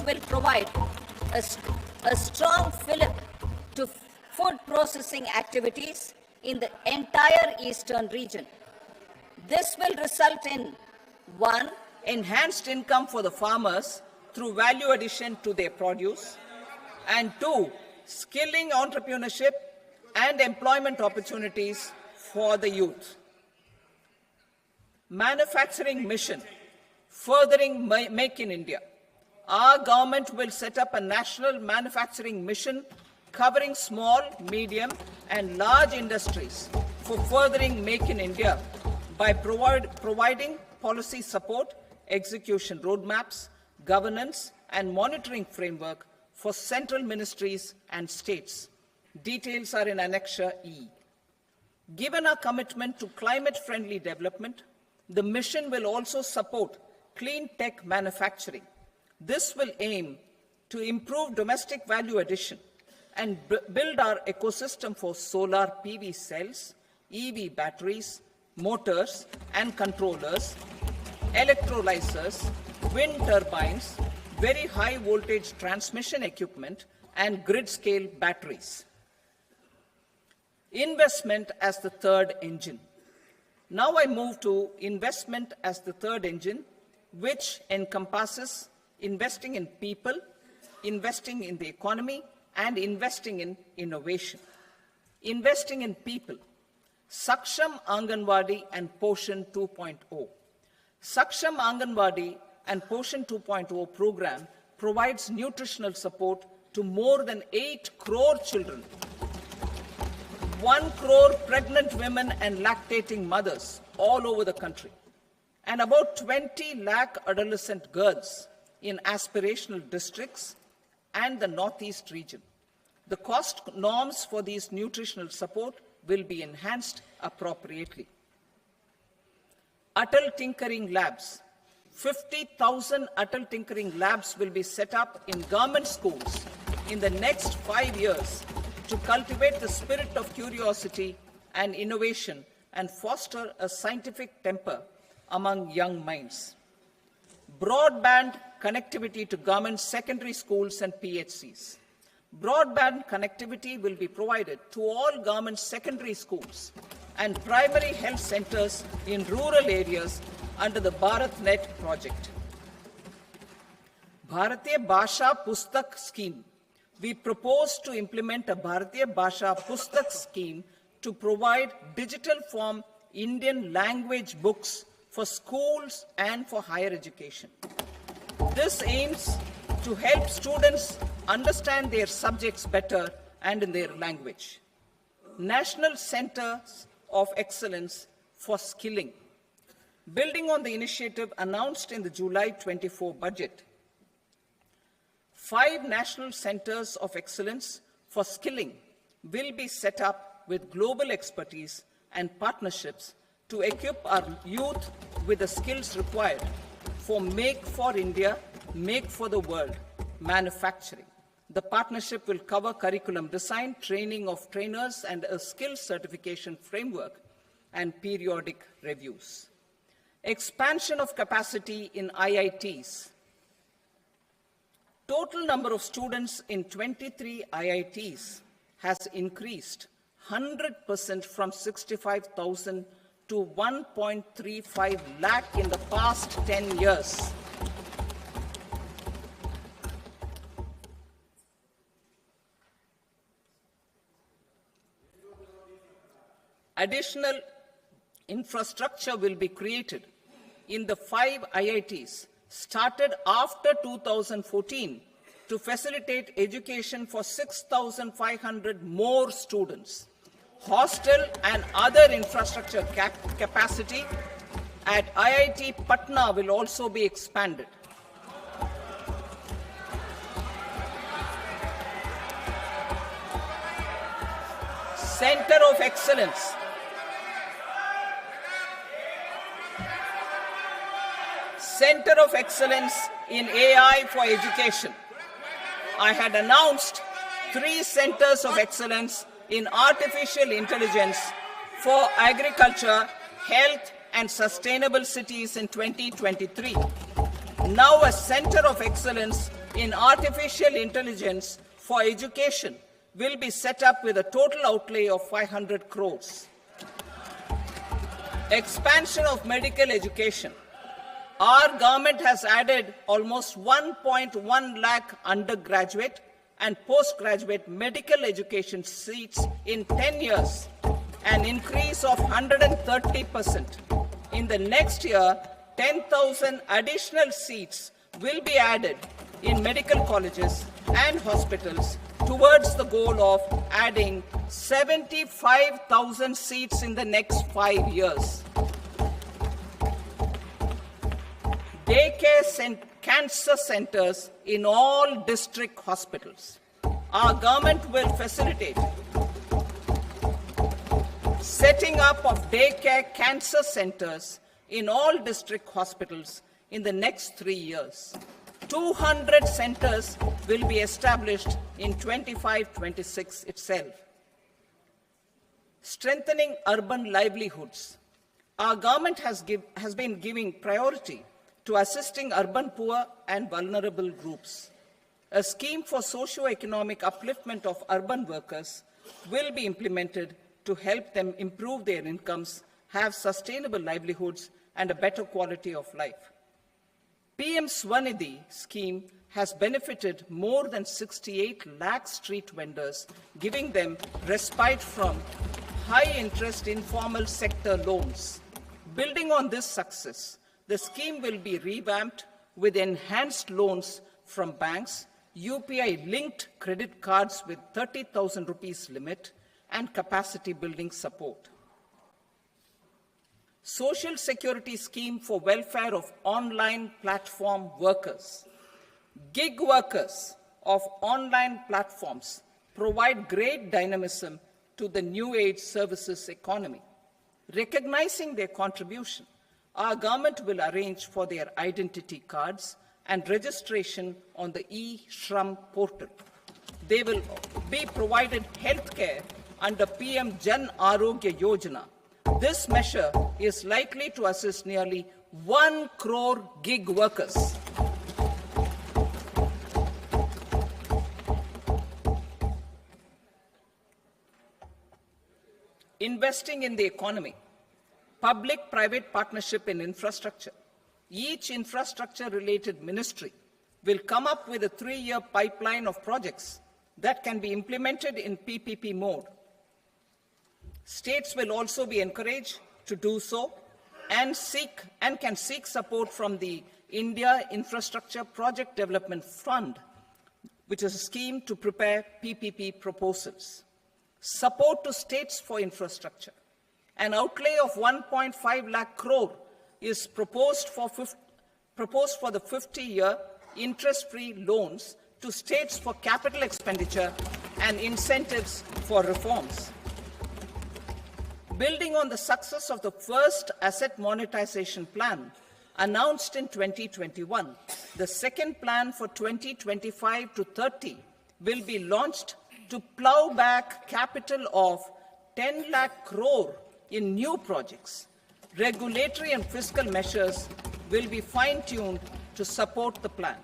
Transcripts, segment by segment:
will provide a strong fillip to food processing activities in the entire eastern region. This will result in 1. Enhanced income for the farmers through value addition to their produce, and 2. Skilling entrepreneurship and employment opportunities for the youth. Manufacturing mission, furthering Make in India. Our government will set up a national manufacturing mission covering small, medium, and large industries for furthering Make in India by providing policy support, execution roadmaps, governance, and monitoring framework for central ministries and states. Details are in Annexure E. Given our commitment to climate-friendly development, the mission will also support clean tech manufacturing. This will aim to improve domestic value addition and build our ecosystem for solar PV cells, EV batteries, motors and controllers, electrolyzers, wind turbines, very high voltage transmission equipment, and grid-scale batteries. Investment as the third engine. Now I move to investment as the third engine, which encompasses investing in people, investing in the economy, and investing in innovation. Investing in people. Saksham Anganwadi and Poshan 2.0. Saksham Anganwadi and Poshan 2.0 program provides nutritional support to more than 8 crore children, 1 crore pregnant women and lactating mothers all over the country, and about 20 lakh adolescent girls in aspirational districts and the Northeast region. The cost norms for these nutritional support will be enhanced appropriately. Atal Tinkering Labs. 50,000 Atal Tinkering Labs will be set up in government schools in the next 5 years to cultivate the spirit of curiosity and innovation and foster a scientific temper among young minds. Broadband connectivity to government secondary schools and PHCs. Broadband connectivity will be provided to all government secondary schools and primary health centers in rural areas under the BharatNet project. Bharatiya Bhasha Pustak Scheme. We propose to implement a Bharatiya Bhasha Pustak scheme to provide digital form Indian language books for schools and for higher education. This aims to help students understand their subjects better and in their language. National Centers of Excellence for Skilling. Building on the initiative announced in the July 24 budget, 5 national centers of excellence for skilling will be set up with global expertise and partnerships to equip our youth with the skills required for Make for India, Make for the World manufacturing. The partnership will cover curriculum design, training of trainers, and a skills certification framework and periodic reviews. Expansion of capacity in IITs. Total number of students in 23 IITs has increased 100% from 65,000 to 1.35 lakh in the past 10 years. Additional infrastructure will be created in the 5 IITs started after 2014 to facilitate education for 6,500 more students. Hostel and other infrastructure capacity at IIT Patna will also be expanded. Center of Excellence. Center of Excellence in AI for Education. I had announced 3 centers of excellence in artificial intelligence for agriculture, health, and sustainable cities in 2023. Now a center of excellence in artificial intelligence for education will be set up with a total outlay of 500 crores. Expansion of medical education. Our government has added almost 1.1 lakh undergraduate and postgraduate medical education seats in 10 years, an increase of 130%. In the next year, 10,000 additional seats will be added in medical colleges and hospitals towards the goal of adding 75,000 seats in the next 5 years. Daycare cancer centers in all district hospitals. Our government will facilitate setting up of daycare cancer centers in all district hospitals in the next 3 years. 200 centers will be established in 25-26 itself. Strengthening urban livelihoods. Our government has been giving priority to assisting urban poor and vulnerable groups. A scheme for socio-economic upliftment of urban workers will be implemented to help them improve their incomes, have sustainable livelihoods, and a better quality of life. PM Swanidhi scheme has benefited more than 68 lakh street vendors, giving them respite from high-interest informal sector loans. Building on this success, the scheme will be revamped with enhanced loans from banks, UPI-linked credit cards with 30,000 rupees limit, and capacity building support. Social Security Scheme for welfare of online platform workers. Gig workers of online platforms provide great dynamism to the new age services economy. Recognizing their contribution, our government will arrange for their identity cards and registration on the e-Shram portal. They will be provided healthcare under PM Jan Arogya Yojana. This measure is likely to assist nearly 1 crore gig workers. Investing in the economy. Public-private partnership in infrastructure. Each infrastructure-related ministry will come up with a 3-year pipeline of projects that can be implemented in PPP mode. States will also be encouraged to do so and can seek support from the India Infrastructure Project Development Fund, which is a scheme to prepare PPP proposals. Support to states for infrastructure. An outlay of 1.5 lakh crore is proposed for the 50-year interest-free loans to states for capital expenditure and incentives for reforms. Building on the success of the first asset monetization plan announced in 2021, the second plan for 2025 to 30 will be launched to plow back capital of 10 lakh crore in new projects. Regulatory and fiscal measures will be fine-tuned to support the plan.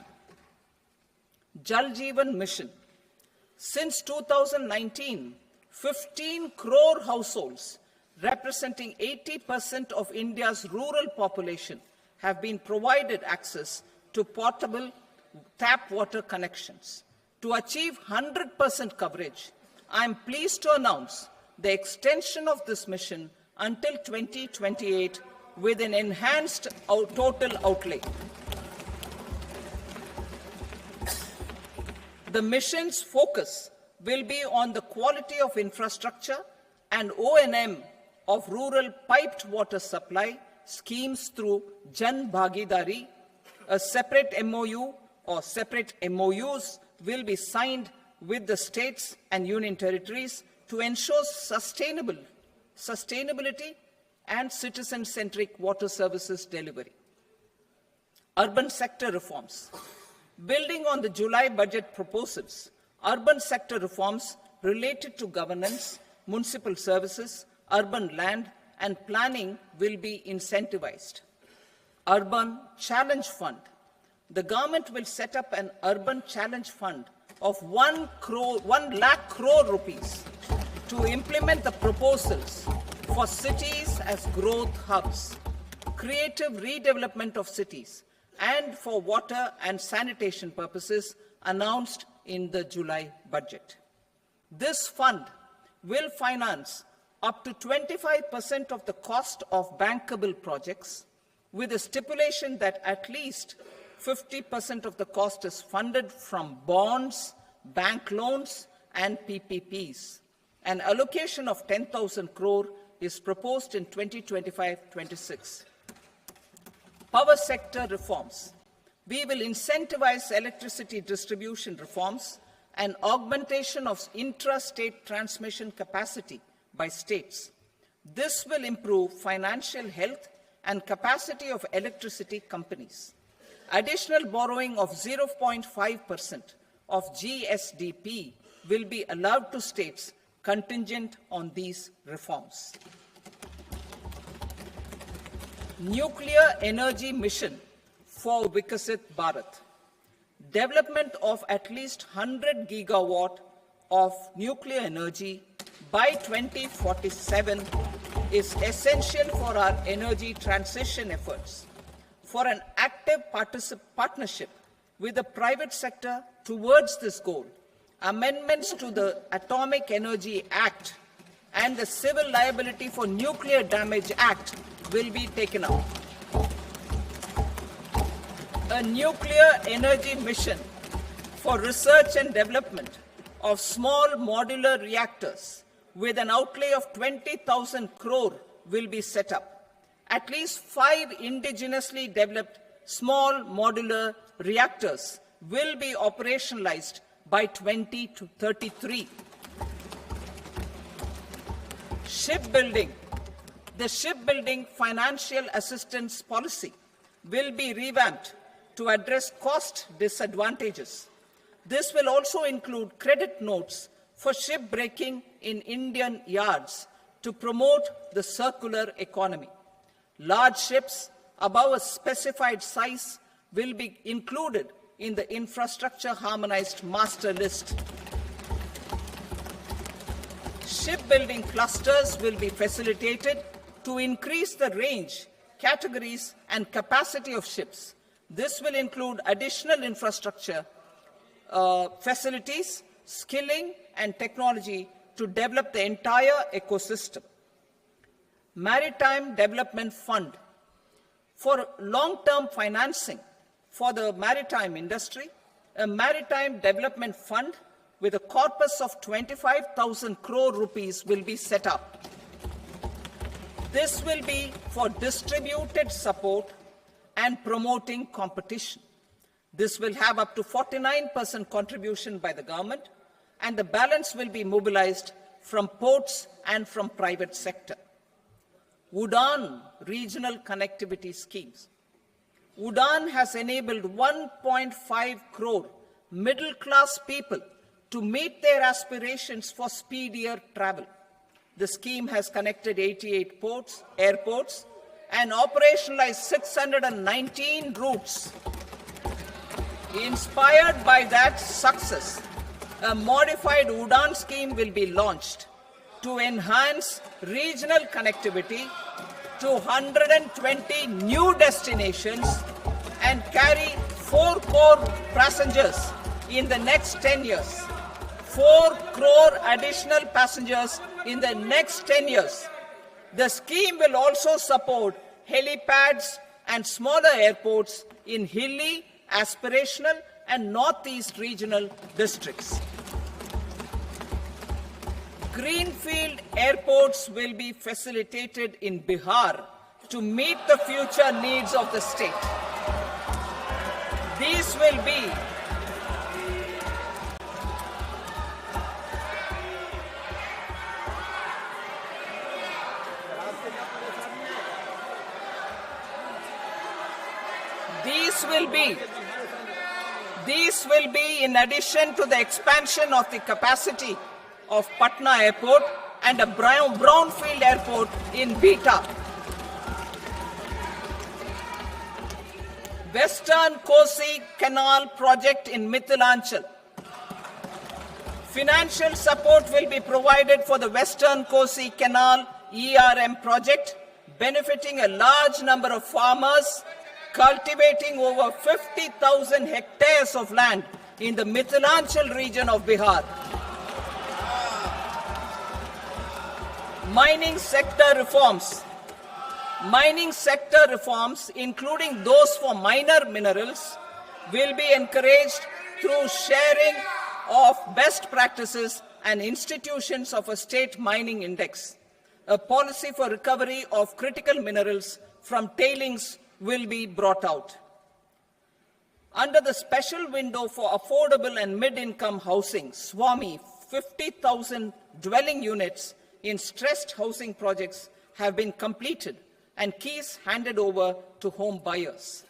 Jal Jeevan Mission. Since 2019, 15 crore households representing 80% of India's rural population have been provided access to portable tap water connections. To achieve 100% coverage, I am pleased to announce the extension of this mission until 2028 with an enhanced total outlay. The mission's focus will be on the quality of infrastructure and O&M of rural piped water supply schemes through Jan Bhagidari. A separate MOU or separate MOUs will be signed with the states and union territories to ensure sustainability and citizen-centric water services delivery. Urban sector reforms. Building on the July budget proposals, urban sector reforms related to governance, municipal services, urban land and planning will be incentivized. Urban Challenge Fund. the government will set up an urban challenge fund of 1 lakh crore rupees to implement the proposals for cities as growth hubs, creative redevelopment of cities, and for water and sanitation purposes announced in the July budget. This fund will finance up to 25% of the cost of bankable projects, with a stipulation that at least 50% of the cost is funded from bonds, bank loans, and PPPs. An allocation of 10,000 crore is proposed in 2025-26. Power sector reforms. We will incentivize electricity distribution reforms and augmentation of intra-state transmission capacity by states. This will improve financial health and capacity of electricity companies. Additional borrowing of 0.5% of GSDP will be allowed to states contingent on these reforms. Nuclear energy mission for Vikasit Bharat. Development of at least 100 gigawatt of nuclear energy by 2047 is essential for our energy transition efforts. For an active partnership with the private sector towards this goal, amendments to the Atomic Energy Act and the Civil Liability for Nuclear Damage Act will be taken up. A nuclear energy mission for research and development of small modular reactors with an outlay of 20,000 crore will be set up. At least 5 indigenously developed small modular reactors will be operationalized by 2033. Shipbuilding. The shipbuilding financial assistance policy will be revamped to address cost disadvantages. This will also include credit notes for shipbreaking in Indian yards to promote the circular economy. Large ships above a specified size will be included in the infrastructure harmonized master list. Shipbuilding clusters will be facilitated to increase the range, categories, and capacity of ships. This will include additional infrastructure, facilities, skilling, and technology to develop the entire ecosystem. Maritime Development Fund. For long-term financing for the maritime industry, a Maritime Development Fund with a corpus of 25,000 crore rupees will be set up. This will be for distributed support and promoting competition. This will have up to 49% contribution by the government, and the balance will be mobilized from ports and from private sector. UDAN regional connectivity schemes. UDAN has enabled 1.5 crore middle-class people to meet their aspirations for speedier travel. The scheme has connected 88 airports, and operationalized 619 routes. Inspired by that success, a modified UDAN scheme will be launched to enhance regional connectivity to 120 new destinations and carry 4 crore passengers in the next 10 years. 4 crore additional passengers in the next 10 years. The scheme will also support helipads and smaller airports in hilly, aspirational, and northeast regional districts. Greenfield airports will be facilitated in Bihar to meet the future needs of the state. These will be These will be in addition to the expansion of the capacity of Patna Airport and a brownfield airport in Beta. Western Kosi Canal project in Mithilanchal. Financial support will be provided for the Western Kosi Canal ERM project, benefiting a large number of farmers, cultivating over 50,000 hectares of land in the Mithilanchal region of Bihar. Mining sector reforms. Mining sector reforms, including those for minor minerals, will be encouraged through sharing of best practices and institutions of a state mining index. A policy for recovery of critical minerals from tailings will be brought out. Under the special window for affordable and mid-income housing, SWAMI, 50,000 dwelling units in stressed housing projects have been completed and keys handed over to home buyers.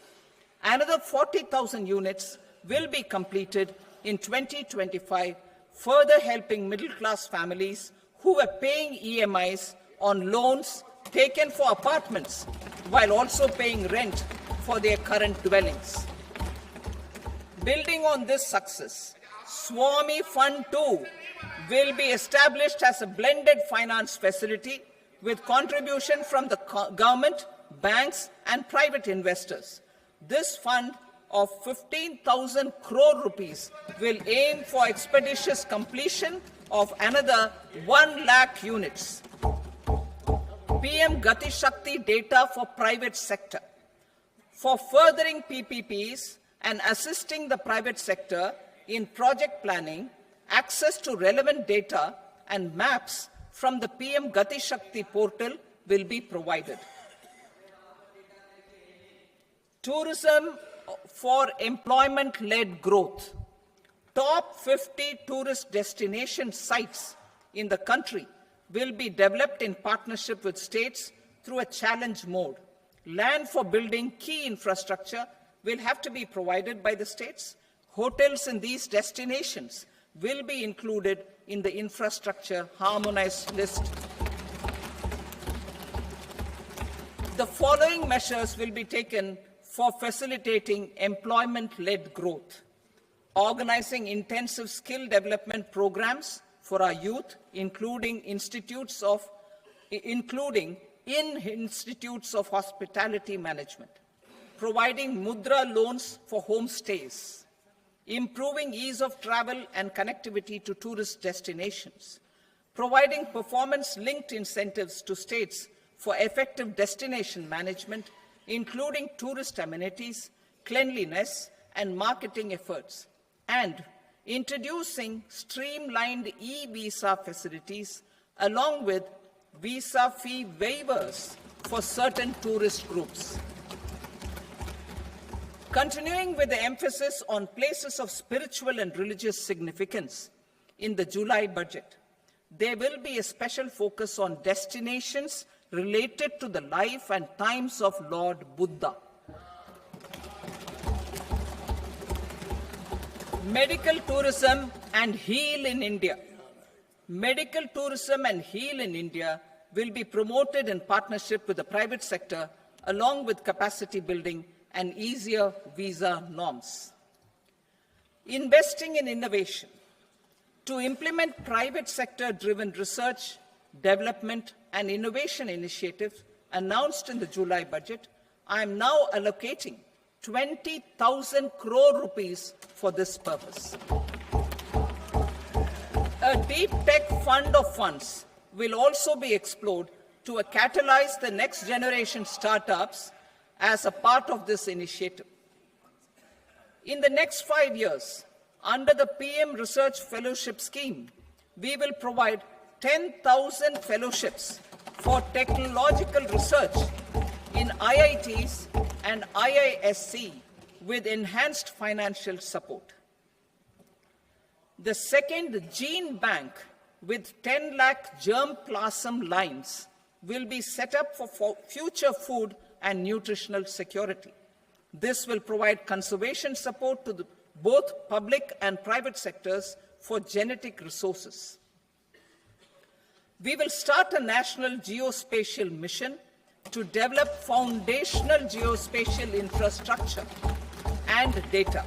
Another 40,000 units will be completed in 2025, further helping middle-class families who are paying EMIs on loans taken for apartments while also paying rent for their current dwellings. Building on this success, SWAMI Fund 2 will be established as a blended finance facility with contribution from the government, banks, and private investors. This fund of 15,000 crore rupees will aim for expeditious completion of another 1 lakh units. PM Gati Shakti data for private sector. For furthering PPPs and assisting the private sector in project planning, access to relevant data and maps from the PM Gati Shakti portal will be provided. Tourism for employment-led growth. Top 50 tourist destination sites in the country will be developed in partnership with states through a challenge mode. Land for building key infrastructure will have to be provided by the states. Hotels in these destinations will be included in the infrastructure harmonized list. The following measures will be taken for facilitating employment-led growth. Organizing intensive skill development programs for our youth, including in institutes of hospitality management. Providing mudra loans for homestays. Improving ease of travel and connectivity to tourist destinations. Providing performance-linked incentives to states for effective destination management, including tourist amenities, cleanliness, and marketing efforts, and introducing streamlined e-visa facilities along with visa fee waivers for certain tourist groups. Continuing with the emphasis on places of spiritual and religious significance, in the July budget, there will be a special focus on destinations related to the life and times of Lord Buddha. Medical tourism and heal in India. Medical tourism and heal in India will be promoted in partnership with the private sector, along with capacity building and easier visa norms. Investing in innovation. To implement private sector-driven research, development, and innovation initiatives announced in the July budget, I am now allocating 20,000 crore rupees for this purpose. A deep tech fund of funds will also be explored to catalyze the next generation startups as a part of this initiative. In the next 5 years, under the PM Research Fellowship Scheme, we will provide 10,000 fellowships for technological research in IITs and IISc with enhanced financial support. The second gene bank with 10 lakh germplasm lines will be set up for future food and nutritional security. This will provide conservation support to both public and private sectors for genetic resources. We will start a national geospatial mission to develop foundational geospatial infrastructure and data.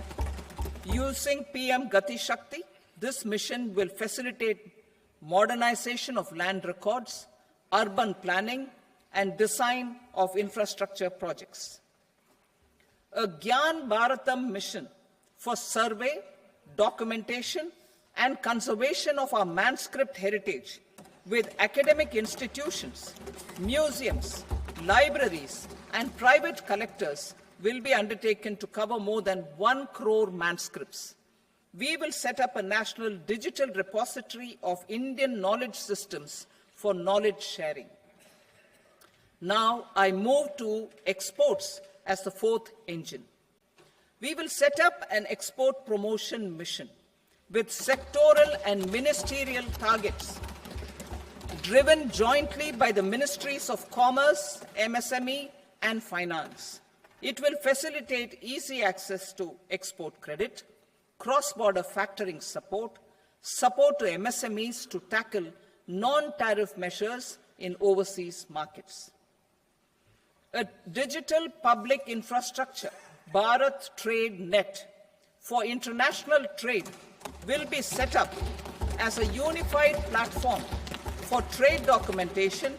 Using PM Gati Shakti, this mission will facilitate modernization of land records, urban planning, and design of infrastructure projects. A Gyan Bharatam mission for survey, documentation, and conservation of our manuscript heritage with academic institutions, museums, libraries, and private collectors will be undertaken to cover more than 1 crore manuscripts. We will set up a national digital repository of Indian knowledge systems for knowledge sharing. Now I move to exports as the fourth engine. We will set up an export promotion mission with sectoral and ministerial targets driven jointly by the Ministries of Commerce, MSME, and Finance. It will facilitate easy access to export credit, cross-border factoring support, support to MSMEs to tackle non-tariff measures in overseas markets. A digital public infrastructure, Bharat Trade Net, for international trade will be set up as a unified platform for trade documentation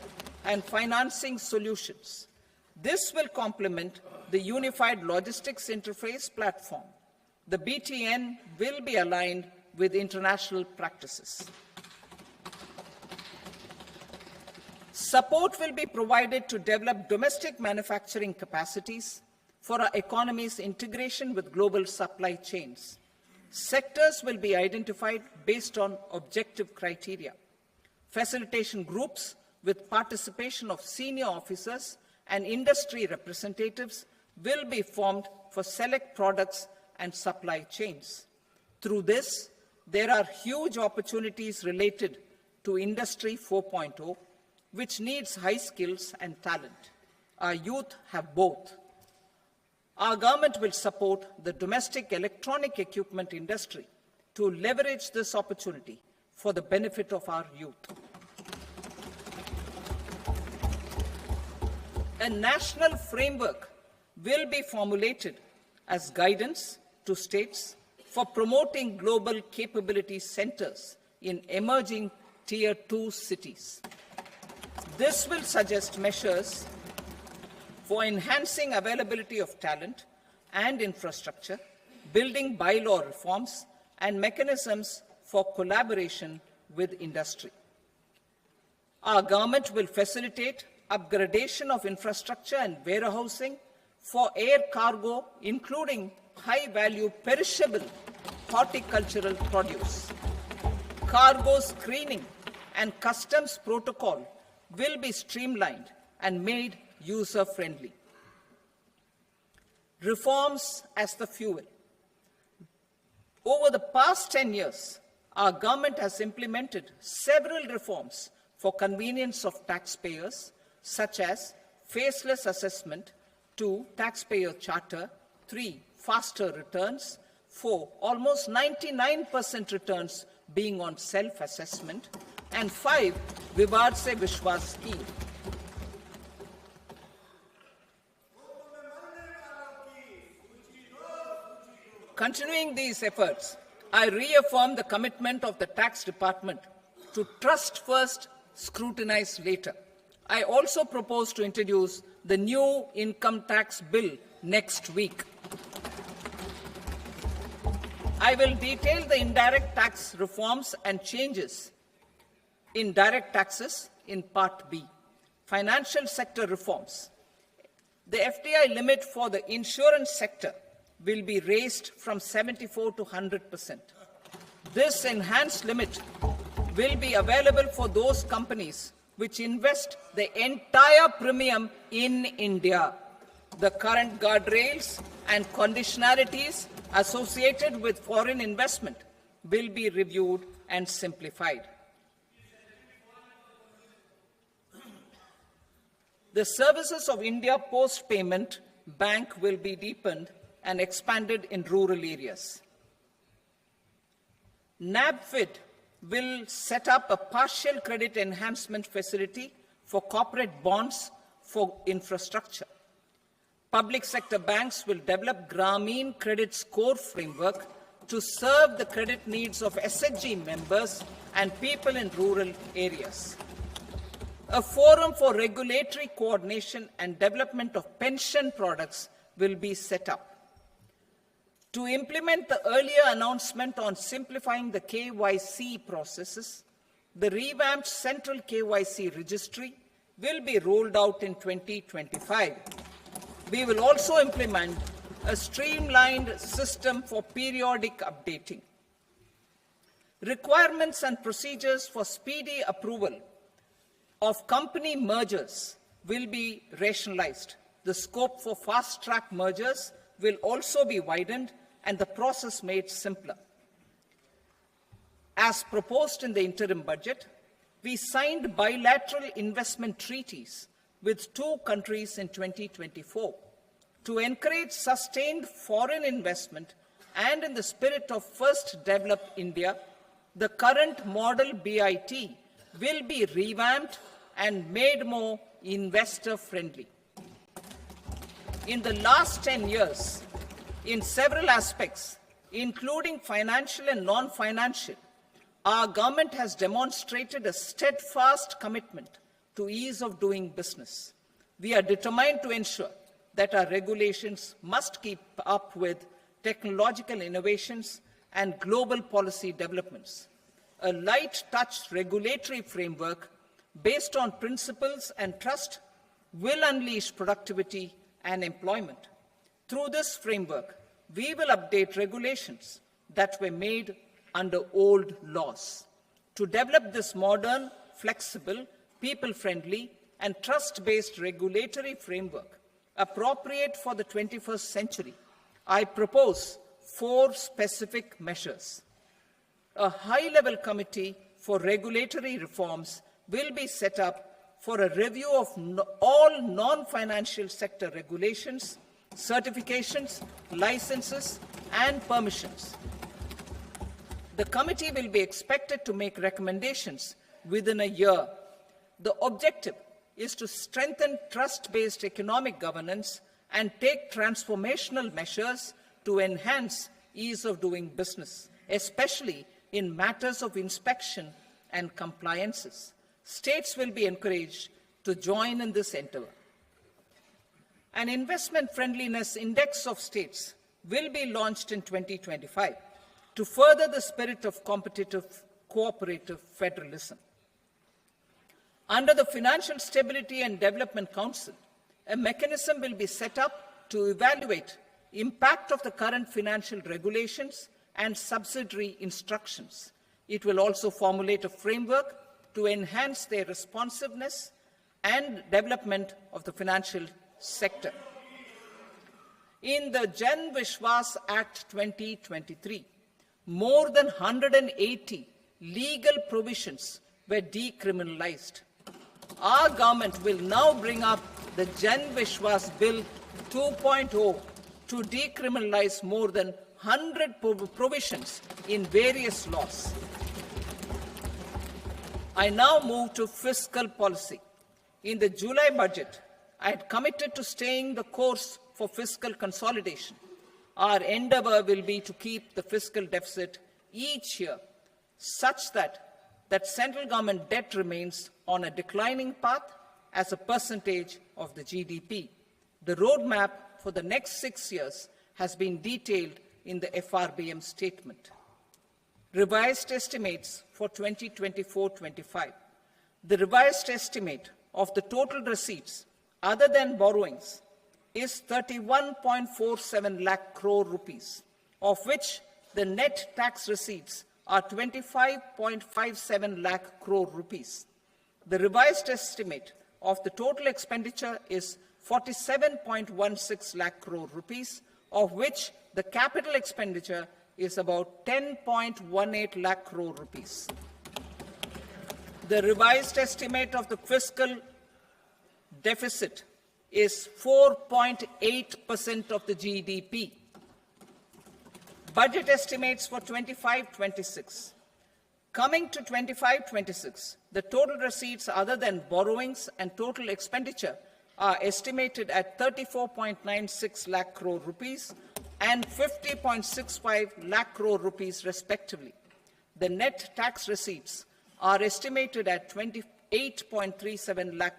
and financing solutions. This will complement the Unified Logistics Interface platform. The BTN will be aligned with international practices. Support will be provided to develop domestic manufacturing capacities for our economy's integration with global supply chains. Sectors will be identified based on objective criteria. Facilitation groups with participation of senior officers and industry representatives will be formed for select products and supply chains. Through this, there are huge opportunities related to Industry 4.0, which needs high skills and talent. Our youth have both. Our government will support the domestic electronic equipment industry to leverage this opportunity for the benefit of our youth. A national framework will be formulated as guidance to states for promoting global capability centers in emerging Tier 2 cities. This will suggest measures for enhancing availability of talent and infrastructure, building bylaw reforms, and mechanisms for collaboration with industry. Our government will facilitate upgradation of infrastructure and warehousing for air cargo, including high-value perishable horticultural produce. Cargo screening and customs protocol will be streamlined and made user-friendly. Reforms as the fuel. Over the past 10 years, our government has implemented several reforms for convenience of taxpayers, such as faceless assessment, 2, taxpayer charter, 3, faster returns, 4, almost 99% returns being on self-assessment, and 5, Vivad Se Vishwas scheme. Continuing these efforts, I reaffirm the commitment of the Tax Department to trust first, scrutinize later. I also propose to introduce the new income tax bill next week. I will detail the indirect tax reforms and changes in direct taxes in Part B. Financial sector reforms. The FDI limit for the insurance sector will be raised from 74 to 100%. This enhanced limit will be available for those companies which invest the entire premium in India. The current guardrails and conditionalities associated with foreign investment will be reviewed and simplified. The services of India Post Payment Bank will be deepened and expanded in rural areas. NABFID will set up a partial credit enhancement facility for corporate bonds for infrastructure. Public sector banks will develop Grameen Credit Score Framework to serve the credit needs of SHG members and people in rural areas. A forum for regulatory coordination and development of pension products will be set up. To implement the earlier announcement on simplifying the KYC processes, the revamped Central KYC Registry will be rolled out in 2025. We will also implement a streamlined system for periodic updating. Requirements and procedures for speedy approval of company mergers will be rationalized. The scope for fast-track mergers will also be widened and the process made simpler. As proposed in the interim budget, we signed bilateral investment treaties with 2 countries in 2024 to encourage sustained foreign investment, and in the spirit of First Develop India, the current model BIT will be revamped and made more investor-friendly. In the last 10 years, in several aspects, including financial and non-financial, our government has demonstrated a steadfast commitment to ease of doing business. We are determined to ensure that our regulations must keep up with technological innovations and global policy developments. A light-touch regulatory framework based on principles and trust will unleash productivity and employment. Through this framework, we will update regulations that were made under old laws. To develop this modern, flexible, people-friendly, and trust-based regulatory framework appropriate for the 21st century, I propose 4 specific measures. A high-level committee for regulatory reforms will be set up for a review of all non-financial sector regulations, certifications, licenses, and permissions. The committee will be expected to make recommendations within a year. The objective is to strengthen trust-based economic governance and take transformational measures to enhance ease of doing business, especially in matters of inspection and compliances. States will be encouraged to join in this endeavor. An investment friendliness index of states will be launched in 2025 to further the spirit of competitive, cooperative federalism. Under the Financial Stability and Development Council, a mechanism will be set up to evaluate impact of the current financial regulations and subsidiary instructions. It will also formulate a framework to enhance their responsiveness and development of the financial sector. In the Jan Vishwas Act 2023, more than 180 legal provisions were decriminalized. Our government will now bring up the Jan Vishwas Bill 2.0 to decriminalize more than 100 provisions in various laws. I now move to fiscal policy. In the July budget, I had committed to staying the course for fiscal consolidation. Our endeavor will be to keep the fiscal deficit each year such that central government debt remains on a declining path as a percentage of the GDP. The roadmap for the next 6 years has been detailed in the FRBM statement. Revised estimates for 2024-25. The revised estimate of the total receipts other than borrowings is 31.47 lakh crore rupees, of which the net tax receipts are 25.57 lakh crore rupees. The revised estimate of the total expenditure is 47.16 lakh crore rupees, of which the capital expenditure is about 10.18 lakh crore rupees. The revised estimate of the fiscal deficit is 4.8% of the GDP. Budget estimates for 25-26. Coming to 25-26, the total receipts other than borrowings and total expenditure are estimated at 34.96 lakh crore rupees and 50.65 lakh crore rupees respectively. The net tax receipts are estimated at 28.37 lakh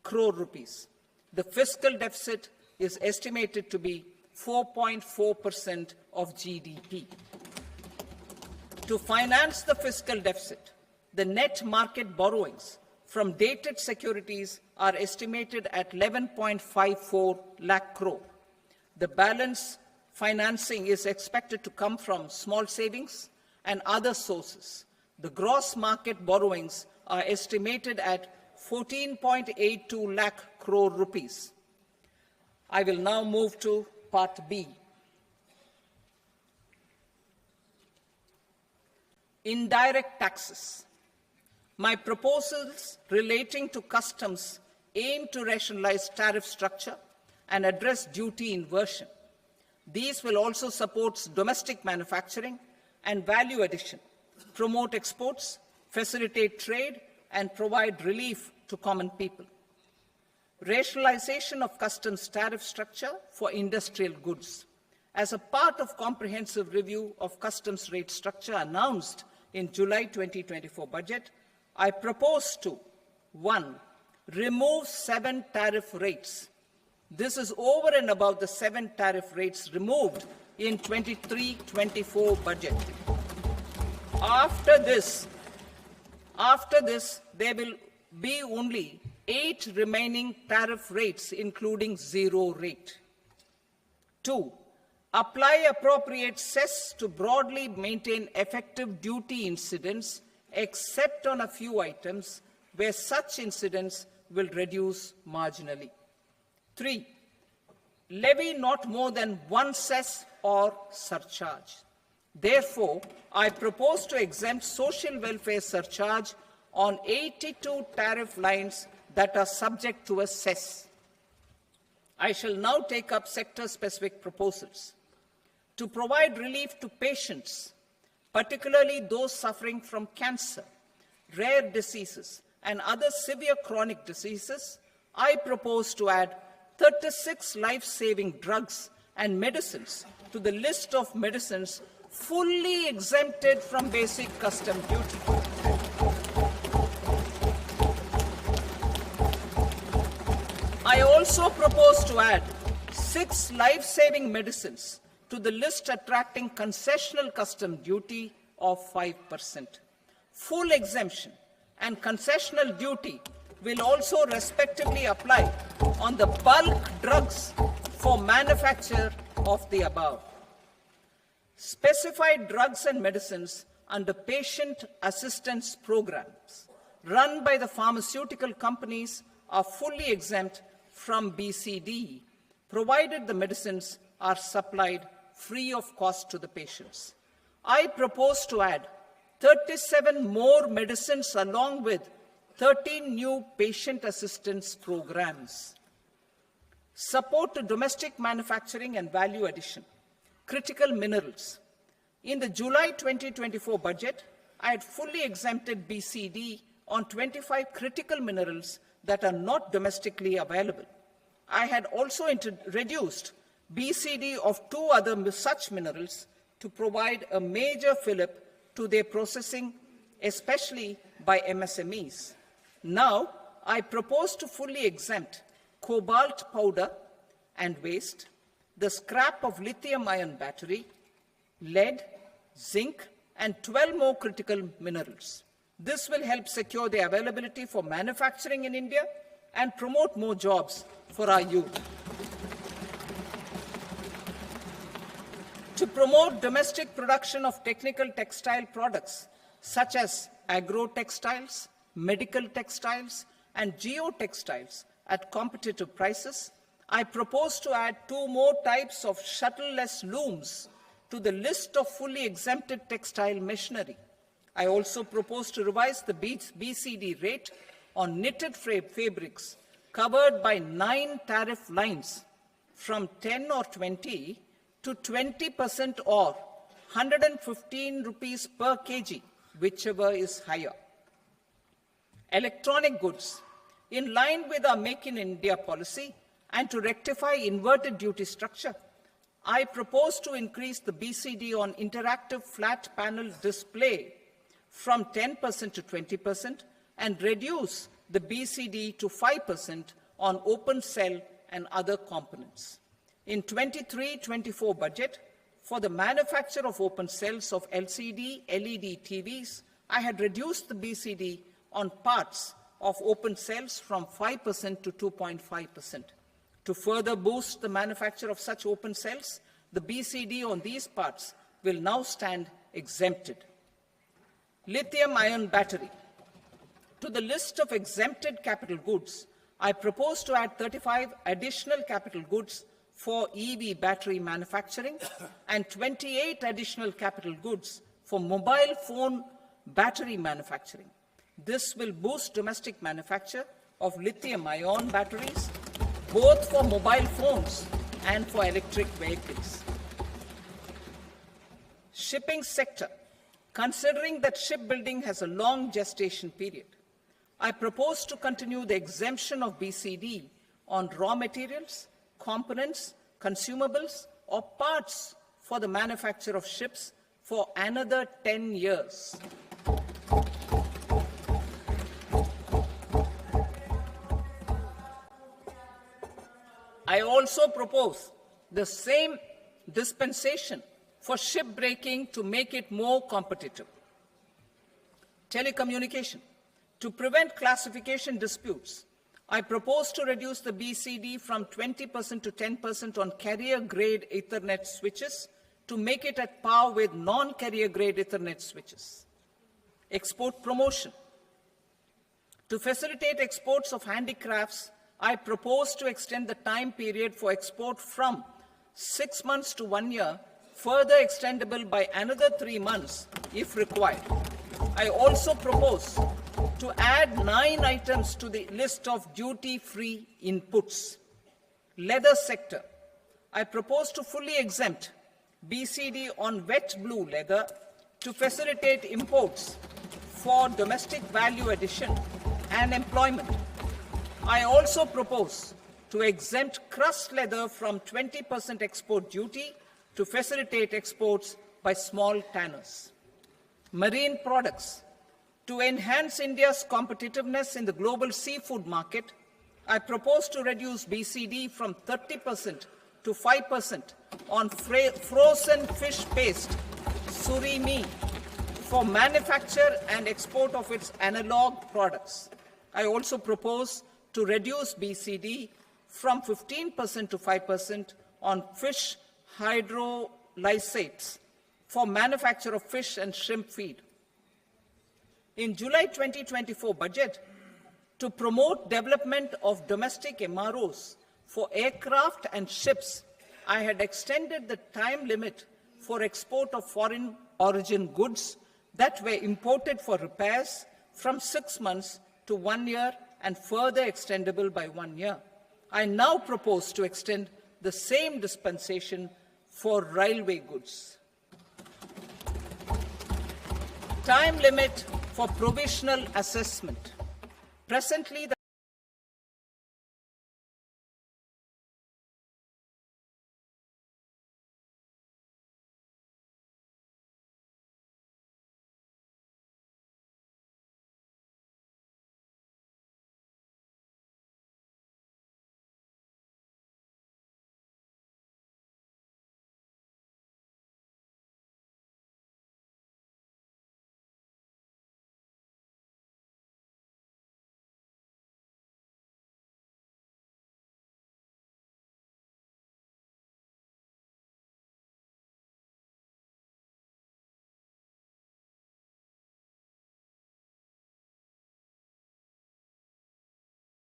crore rupees. The fiscal deficit is estimated to be 4.4% of GDP. To finance the fiscal deficit, the net market borrowings from dated securities are estimated at 11.54 lakh crore. The balance financing is expected to come from small savings and other sources. The gross market borrowings are estimated at 14.82 lakh crore rupees. I will now move to Part B. Indirect taxes. My proposals relating to customs aim to rationalize tariff structure and address duty inversion. These will also support domestic manufacturing and value addition, promote exports, facilitate trade, and provide relief to common people. Rationalization of customs tariff structure for industrial goods. As a part of comprehensive review of customs rate structure announced in July 2024 budget, I propose to, 1, remove 7 tariff rates. This is over and above the 7 tariff rates removed in 23-24 budget. After this, there will be only 8 remaining tariff rates, including 0 rate. 2, apply appropriate cess to broadly maintain effective duty incidence, except on a few items where such incidence will reduce marginally. 3, levy not more than 1 cess or surcharge. Therefore, I propose to exempt social welfare surcharge on 82 tariff lines that are subject to a cess. I shall now take up sector-specific proposals. To provide relief to patients, particularly those suffering from cancer, rare diseases, and other severe chronic diseases, I propose to add 36 life-saving drugs and medicines to the list of medicines fully exempted from basic custom duty. I also propose to add 6 life-saving medicines to the list attracting concessional custom duty of 5%. Full exemption and concessional duty will also respectively apply on the bulk drugs for manufacture of the above. Specified drugs and medicines under patient assistance programs run by the pharmaceutical companies are fully exempt from BCD, provided the medicines are supplied free of cost to the patients. I propose to add 37 more medicines along with 13 new patient assistance programs. Support to domestic manufacturing and value addition. Critical minerals. In the July 2024 budget, I had fully exempted BCD on 25 critical minerals that are not domestically available. I had also reduced BCD of 2 other such minerals to provide a major fillip to their processing, especially by MSMEs. Now, I propose to fully exempt cobalt powder and waste, the scrap of lithium-ion battery, lead, zinc, and 12 more critical minerals. This will help secure their availability for manufacturing in India and promote more jobs for our youth. To promote domestic production of technical textile products such as agro-textiles, medical textiles, and geotextiles at competitive prices, I propose to add 2 more types of shuttle-less looms to the list of fully exempted textile machinery. I also propose to revise the BCD rate on knitted fabrics covered by 9 tariff lines from 10 or 20 to 20% or 115 rupees per kg, whichever is higher. Electronic goods. In line with our Make in India policy and to rectify inverted duty structure, I propose to increase the BCD on interactive flat panel display from 10% to 20% and reduce the BCD to 5% on open cell and other components. In 23-24 budget, for the manufacture of open cells of LCD, LED TVs, I had reduced the BCD on parts of open cells from 5% to 2.5%. To further boost the manufacture of such open cells, the BCD on these parts will now stand exempted. Lithium-ion battery. To the list of exempted capital goods, I propose to add 35 additional capital goods for EV battery manufacturing and 28 additional capital goods for mobile phone battery manufacturing. This will boost domestic manufacture of lithium-ion batteries, both for mobile phones and for electric vehicles. Shipping sector. Considering that shipbuilding has a long gestation period, I propose to continue the exemption of BCD on raw materials, components, consumables, or parts for the manufacture of ships for another 10 years. I also propose the same dispensation for shipbreaking to make it more competitive. Telecommunication. To prevent classification disputes, I propose to reduce the BCD from 20% to 10% on carrier-grade Ethernet switches to make it at par with non-carrier-grade Ethernet switches. Export promotion. To facilitate exports of handicrafts, I propose to extend the time period for export from 6 months to 1 year, further extendable by another 3 months if required. I also propose to add 9 items to the list of duty-free inputs. Leather sector. I propose to fully exempt BCD on wet blue leather to facilitate imports for domestic value addition and employment. I also propose to exempt crust leather from 20% export duty to facilitate exports by small tanners. Marine products. To enhance India's competitiveness in the global seafood market, I propose to reduce BCD from 30% to 5% on frozen fish paste, surimi, for manufacture and export of its analog products. I also propose to reduce BCD from 15% to 5% on fish hydrolysates for manufacture of fish and shrimp feed. In July 2024 budget, to promote development of domestic MROs for aircraft and ships, I had extended the time limit for export of foreign origin goods that were imported for repairs from 6 months to 1 year and further extendable by 1 year. I now propose to extend the same dispensation for railway goods. Time limit for provisional assessment. Presently, the